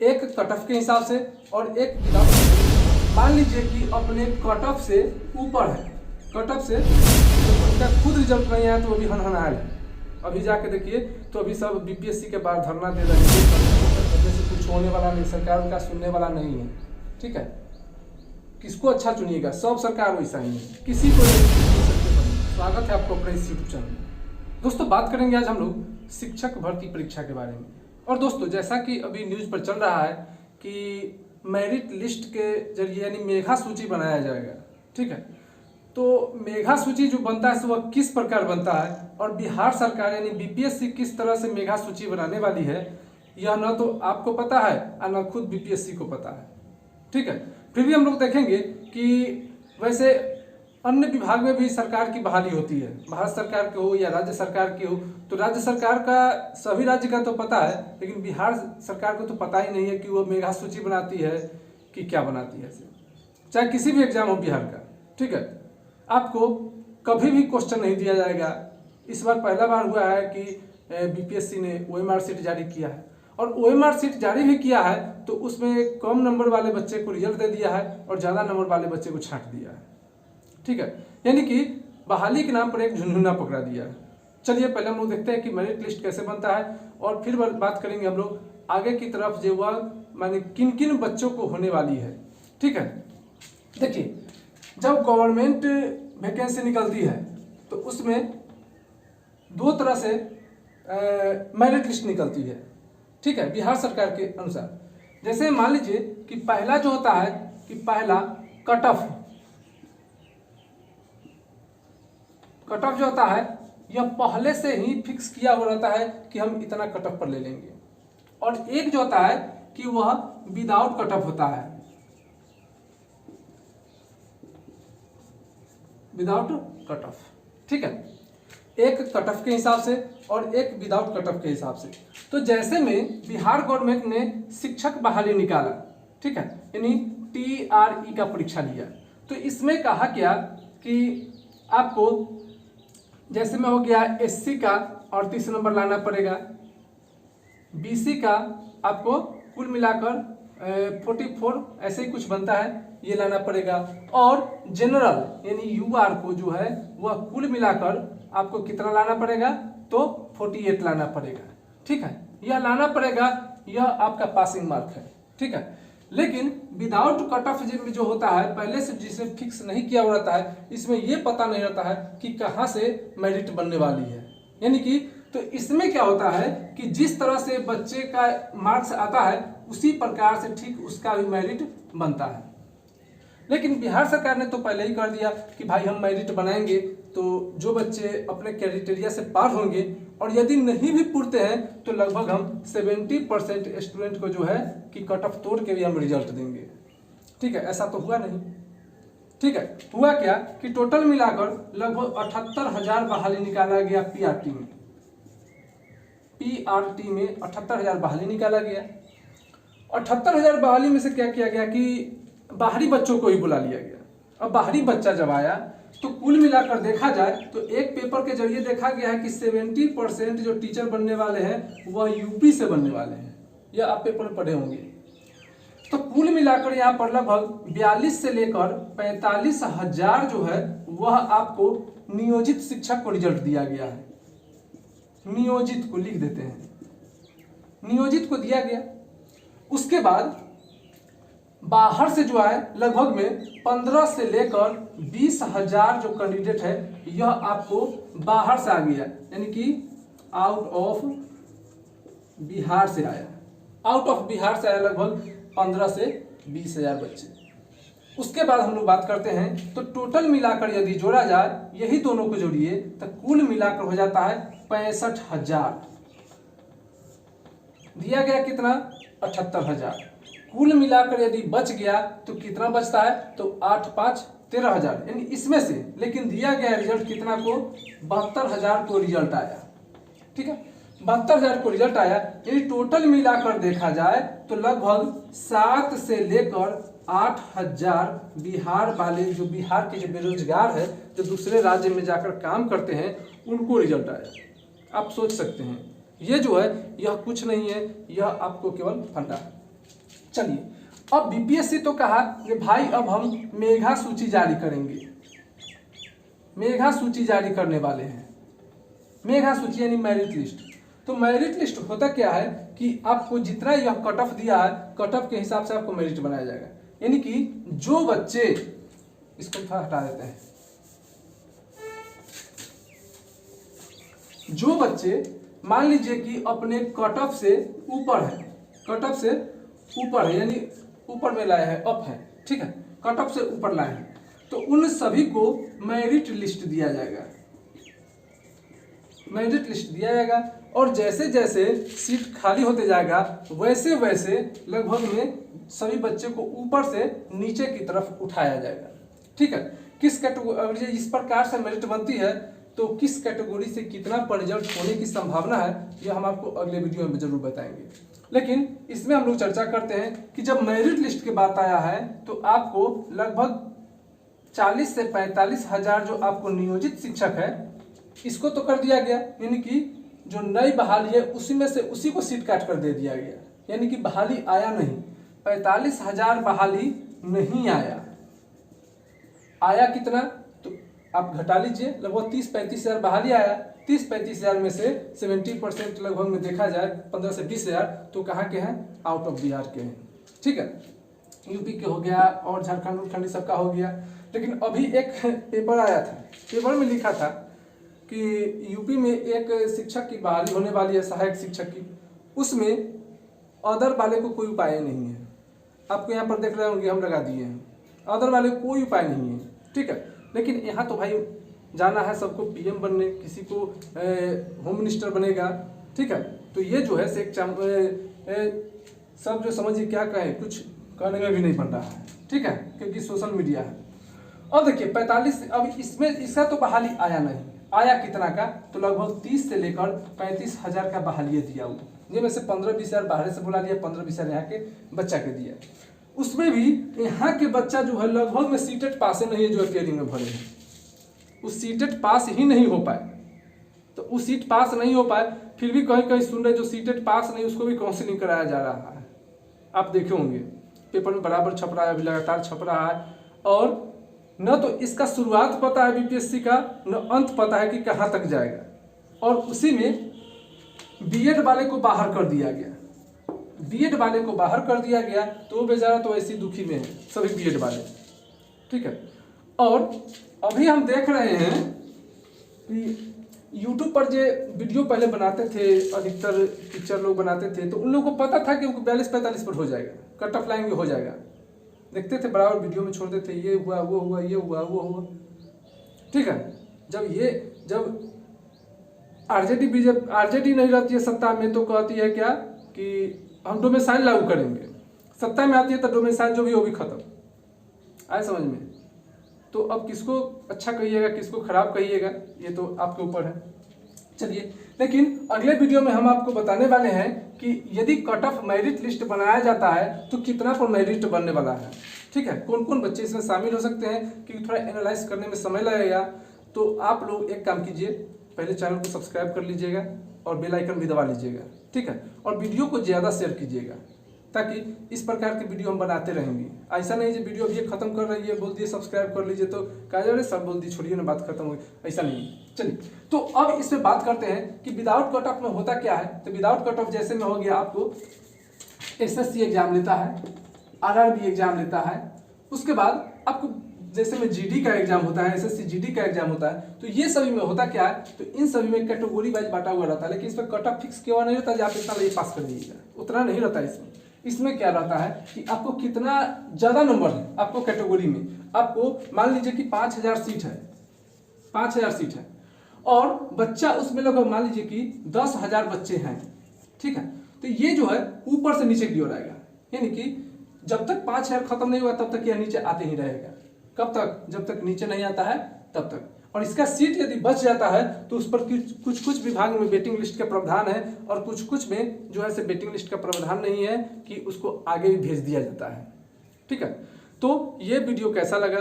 एक cut off के हिसाब से और एक विदाउट। मान लीजिए कि अपने कट ऑफ से ऊपर है, कट ऑफ से उनका खुद रिजल्ट नहीं आया तो अभी हनहनायल है। अभी जाके देखिए तो अभी सब बीपीएससी के बाहर धरना दे रहे हैं, जैसे कुछ होने वाला नहीं, सरकार उनका सुनने वाला नहीं है। ठीक है, किसको अच्छा चुनिएगा, सब सरकार वैसा ही है, किसी को स्वागत है आपको अपने इस यूट्यूब चैनल में। दोस्तों बात करेंगे आज हम लोग शिक्षक भर्ती परीक्षा के बारे में। और दोस्तों जैसा कि अभी न्यूज पर चल रहा है कि मेरिट लिस्ट के जरिए यानी मेधा सूची बनाया जाएगा। ठीक है, तो मेधा सूची जो बनता है वह किस प्रकार बनता है और बिहार सरकार यानी बीपीएससी किस तरह से मेधा सूची बनाने वाली है, यह न तो आपको पता है और न खुद बीपीएससी को पता है। ठीक है, फिर भी हम लोग देखेंगे कि वैसे अन्य विभाग में भी सरकार की बहाली होती है, भारत सरकार की हो या राज्य सरकार की हो। तो राज्य सरकार का सभी राज्य का तो पता है, लेकिन बिहार सरकार को तो पता ही नहीं है कि वो मेधा सूची बनाती है कि क्या बनाती है, चाहे किसी भी एग्जाम हो बिहार का। ठीक है, आपको कभी भी क्वेश्चन नहीं दिया जाएगा। इस बार पहला बार हुआ है कि बीपीएससी ने ओएमआर शीट जारी किया है, और ओएमआर शीट जारी भी किया है तो उसमें कम नंबर वाले बच्चे को रिजल्ट दे दिया है और ज़्यादा नंबर वाले बच्चे को छांट दिया है। ठीक है, यानी कि बहाली के नाम पर एक झुनझुना पकड़ा दिया है। चलिए पहले हम लोग देखते हैं कि मेरिट लिस्ट कैसे बनता है, और फिर बात करेंगे हम लोग आगे की तरफ जो वह माने किन किन बच्चों को होने वाली है। ठीक है, देखिए जब गवर्नमेंट वैकेंसी निकलती है तो उसमें दो तरह से मेरिट लिस्ट निकलती है। ठीक है, बिहार सरकार के अनुसार जैसे मान लीजिए कि पहला जो होता है कि पहला कट ऑफ जो होता है यह पहले से ही फिक्स किया हुआ रहता है कि हम इतना कट ऑफ पर ले लेंगे, और एक जो होता है कि वह विदाउट कट ऑफ होता है, विदाउट कट ऑफ। ठीक है, एक कट ऑफ के हिसाब से और एक विदाउट कट ऑफ के हिसाब से। तो जैसे में बिहार गवर्नमेंट ने शिक्षक बहाली निकाला, ठीक है, यानी TRE का परीक्षा लिया, तो इसमें कहा गया कि आपको जैसे में हो गया SC का 38 नंबर लाना पड़ेगा, BC का आपको कुल मिलाकर 44 ऐसे ही कुछ बनता है, ये लाना पड़ेगा, और जनरल यानी UR को जो है वह कुल मिलाकर आपको कितना लाना पड़ेगा तो 48 लाना पड़ेगा। ठीक है, यह लाना पड़ेगा, यह आपका पासिंग मार्क है। ठीक है, लेकिन विदाउट कट ऑफ जो होता है पहले से जिसे फिक्स नहीं किया हुआ रहता है, इसमें यह पता नहीं रहता है कि कहाँ से मेरिट बनने वाली है। यानी कि तो इसमें क्या होता है कि जिस तरह से बच्चे का मार्क्स आता है उसी प्रकार से ठीक उसका भी मेरिट बनता है। लेकिन बिहार सरकार ने तो पहले ही कर दिया कि भाई हम मेरिट बनाएंगे, तो जो बच्चे अपने क्राइटेरिया से पार होंगे और यदि नहीं भी पूरते हैं तो लगभग हम 70% स्टूडेंट को जो है कि कट ऑफ तोड़ के भी हम रिजल्ट देंगे। ठीक है, ऐसा तो हुआ नहीं। ठीक है, हुआ क्या कि टोटल मिलाकर लगभग 78,000 बहाली निकाला गया PRT में। PRT में 78,000 बहाली निकाला गया। 78,000 बहाली में से क्या किया गया कि बाहरी बच्चों को ही बुला लिया गया। अब बाहरी बच्चा जब आया तो कुल मिलाकर देखा जाए तो एक पेपर के जरिए देखा गया है कि 70% जो टीचर बनने वाले हैं वह यूपी से बनने वाले हैं, यह आप पेपर में पढ़े होंगे। तो कुल मिलाकर यहाँ पर लगभग 42 से लेकर 45,000 जो है वह आपको नियोजित शिक्षक को रिजल्ट दिया गया है। नियोजित को लिख देते हैं, नियोजित को दिया गया। उसके बाद बाहर से जो है लगभग में 15 से लेकर 20,000 जो कैंडिडेट है यह आपको बाहर से आ गया, यानी कि आउट ऑफ बिहार से आया। आउट ऑफ बिहार से आया लगभग 15 से 20,000 बच्चे। उसके बाद हम लोग बात करते हैं तो टोटल मिलाकर यदि जोड़ा जाए, यही दोनों को जोड़िए तो कुल मिलाकर हो जाता है 65,000। दिया गया कितना 78,000। कुल मिलाकर यदि बच गया तो कितना बचता है तो 8 5 13,000, यानी इसमें से। लेकिन दिया गया रिजल्ट कितना को 72,000 को रिजल्ट आया। ठीक है, 72,000 को रिजल्ट आया, यानी टोटल मिलाकर देखा जाए तो लगभग 7 से लेकर 8,000 बिहार वाले जो बिहार के जो बेरोजगार है जो दूसरे राज्य में जाकर काम करते हैं उनको रिजल्ट आया। आप सोच सकते हैं ये जो है यह कुछ नहीं है, यह आपको केवल फंडा है। चलिए, अब बीपीएससी तो कहा कि भाई अब हम मेगा सूची जारी करेंगे, मेगा सूची जारी करने वाले हैं। मेगा सूची यानी मेरिट लिस्ट। तो मेरिट लिस्ट होता क्या है कि आपको जितना यह कट ऑफ दिया है, कट ऑफ के हिसाब से आपको मेरिट बनाया जाएगा। यानी कि जो बच्चे, इसको थोड़ा हटा देते हैं, जो बच्चे मान लीजिए कि अपने कट ऑफ से ऊपर है, कट ऑफ से ऊपर है यानी ऊपर में लाए हैं, अप है, ठीक है, कट ऑफ से ऊपर लाए हैं, तो उन सभी को मेरिट लिस्ट दिया जाएगा, मेरिट लिस्ट दिया जाएगा। और जैसे जैसे सीट खाली होते जाएगा वैसे वैसे लगभग में सभी बच्चे को ऊपर से नीचे की तरफ उठाया जाएगा, ठीक है। किस कैटेगरी, इस प्रकार से मेरिट बनती है, तो किस कैटेगरी से कितना पर रिजल्ट होने की संभावना है यह हम आपको अगले वीडियो में जरूर बताएंगे। लेकिन इसमें हम लोग चर्चा करते हैं कि जब मेरिट लिस्ट की बात आया है तो आपको लगभग 40 से 45 हजार जो आपको नियोजित शिक्षक है इसको तो कर दिया गया, यानी कि जो नई बहाली है उसी में से उसी को सीट काट कर दे दिया गया, यानी कि बहाली आया नहीं, 45 हजार बहाली नहीं आया। आया कितना तो आप घटा लीजिए, लगभग 30-35 हजार बहाली आया। 30-35 हजार में से 70% लगभग में देखा जाए 15 से 20 हजार तो कहाँ के हैं, आउट ऑफ बिहार के हैं, ठीक है, यूपी के हो गया और झारखंड उत्तराखंड सबका हो गया। लेकिन अभी एक पेपर आया था, पेपर में लिखा था कि यूपी में एक शिक्षक की बहाली होने वाली है, सहायक शिक्षक की, उसमें अदर वाले को कोई उपाय नहीं है। आपको यहाँ पर देख रहे होंगे हम लगा दिए हैं, अदर वाले को कोई उपाय नहीं है, ठीक है। लेकिन यहाँ तो भाई जाना है सबको पीएम बनने, किसी को होम मिनिस्टर बनेगा, ठीक है। तो ये जो है सब जो समझिए क्या कहें, कुछ कहने में भी नहीं बन रहा है, ठीक है, क्योंकि सोशल मीडिया है। अब देखिए 45, अब इसमें इसका तो बहाली आया नहीं, आया कितना का तो लगभग 30 से लेकर 35 हजार का बहाली दिया हुआ, जिनमें से 15-20 हजार बाहर से बुला लिया, 15-20 हजार यहाँ के बच्चा के दिया। उसमें भी यहाँ के बच्चा जो है लगभग में सीटेट पास नहीं है, जो अकेली में भरे हैं, उस सीटेट पास ही नहीं हो पाए। तो उस सीट पास नहीं हो पाए, फिर भी कहीं कहीं सुन रहे जो सीटेट पास नहीं उसको भी काउंसिलिंग कराया जा रहा है। आप देखे होंगे पेपर में बराबर छप रहा है, अभी लगातार छप रहा है, और न तो इसका शुरुआत पता है बीपीएससी का, न अंत पता है कि कहाँ तक जाएगा। और उसी में बीएड वाले को बाहर कर दिया गया, बीएड वाले को बाहर कर दिया गया, तो वो बेचारा तो ऐसी दुखी में है, सभी बीएड वाले, ठीक है। और अभी हम देख रहे हैं कि यूट्यूब पर जो वीडियो पहले बनाते थे, अधिकतर टीचर लोग बनाते थे, तो उन लोगों को पता था कि उनको 42-45 पर हो जाएगा, कट ऑफ लाइन में हो जाएगा, देखते थे बराबर वीडियो में छोड़ते थे, ये हुआ वो हुआ, ये हुआ वो हुआ, ठीक है। जब आरजेडी नहीं रहती है सत्ता में तो कहती है क्या कि हम डोमिसाइल लागू करेंगे, सत्ता में आती है तो डोमिसाइल जो भी वो भी खत्म, आए समझ में। तो अब किसको अच्छा कहिएगा, किसको खराब कहिएगा, ये तो आपके ऊपर है। चलिए, लेकिन अगले वीडियो में हम आपको बताने वाले हैं कि यदि कट ऑफ मेरिट लिस्ट बनाया जाता है तो कितना पर मेरिट बनने वाला है, ठीक है, कौन कौन बच्चे इसमें शामिल हो सकते हैं, क्योंकि थोड़ा एनालाइज करने में समय लगेगा। तो आप लोग एक काम कीजिए, पहले चैनल को सब्सक्राइब कर लीजिएगा और बेल आइकन भी दबा लीजिएगा, ठीक है, और वीडियो को ज़्यादा शेयर कीजिएगा, ताकि इस प्रकार की वीडियो हम बनाते रहेंगे। ऐसा नहीं जो वीडियो अभी खत्म कर रही है बोल दिए सब्सक्राइब कर लीजिए तो कहा जा रहे सब बोल दी छोड़िए ना बात खत्म हो गई, ऐसा नहीं। चलिए, तो अब इसमें बात करते हैं कि विदाउट कट ऑफ में होता क्या है। तो विदाउट कट ऑफ जैसे में हो गया, आपको एसएससी एग्जाम लेता है, आरआरबी एग्जाम लेता है, उसके बाद आपको जैसे में जीडी का एग्जाम होता है, एसएससी जीडी का एग्जाम होता है, तो ये सभी में होता क्या है, तो इन सभी में कैटेगरी वाइज बांटा हुआ रहता है, लेकिन इसमें कट ऑफ फिक्स क्यों नहीं रहता है, आप इतना ये पास कर दीजिएगा, उतना नहीं रहता है। इसमें क्या रहता है कि आपको कितना ज्यादा नंबर है आपको कैटेगरी में, आपको मान लीजिए कि 5000 सीट है, 5000 सीट है, और बच्चा उसमें लगभग मान लीजिए कि 10,000 बच्चे हैं, ठीक है। तो ये जो है ऊपर से नीचे की ओर आएगा, यानी कि जब तक 5000 खत्म नहीं हुआ तब तक यह नीचे आते ही रहेगा। कब तक, जब तक नीचे नहीं आता है तब तक। और इसका सीट यदि बच जाता है तो उस पर कुछ विभाग में वेटिंग लिस्ट का प्रावधान है, और कुछ में जो है से वेटिंग लिस्ट का प्रावधान नहीं है कि उसको आगे भी भेज दिया जाता है, ठीक है। तो ये वीडियो कैसा लगा,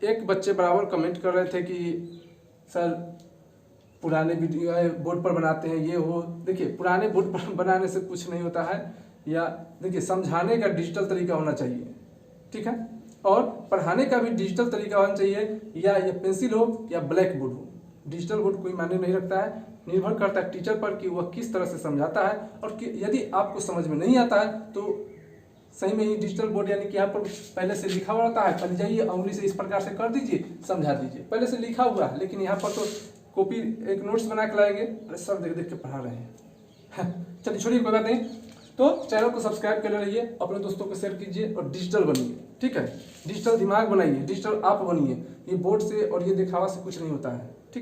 एक बच्चे बराबर कमेंट कर रहे थे कि सर पुराने वीडियो बोर्ड पर बनाते हैं ये हो। देखिए, पुराने बोर्ड पर बनाने से कुछ नहीं होता है, या देखिए समझाने का डिजिटल तरीका होना चाहिए, ठीक है, और पढ़ाने का भी डिजिटल तरीका होना चाहिए, या ये पेंसिल हो या ब्लैक बोर्ड हो। डिजिटल बोर्ड कोई मायने नहीं रखता है, निर्भर करता है टीचर पर कि वह किस तरह से समझाता है, और कि यदि आपको समझ में नहीं आता है तो सही में ही डिजिटल बोर्ड यानी कि यहाँ पर पहले से लिखा हुआ रहता है, पहले जाइए उंगली से इस प्रकार से कर दीजिए, समझा दीजिए, पहले से लिखा हुआ है, लेकिन यहाँ पर तो कॉपी एक नोट्स बना के लाएंगे, अरे सर देख देख के पढ़ा रहे हैं। चलिए छोड़िए, कोई बात नहीं। तो चैनल को सब्सक्राइब कर रहिए, अपने दोस्तों को शेयर कीजिए और डिजिटल बनिए, ठीक है, डिजिटल दिमाग बनाइए, डिजिटल आप बनिए। ये बोर्ड से और ये दिखावा से कुछ नहीं होता है।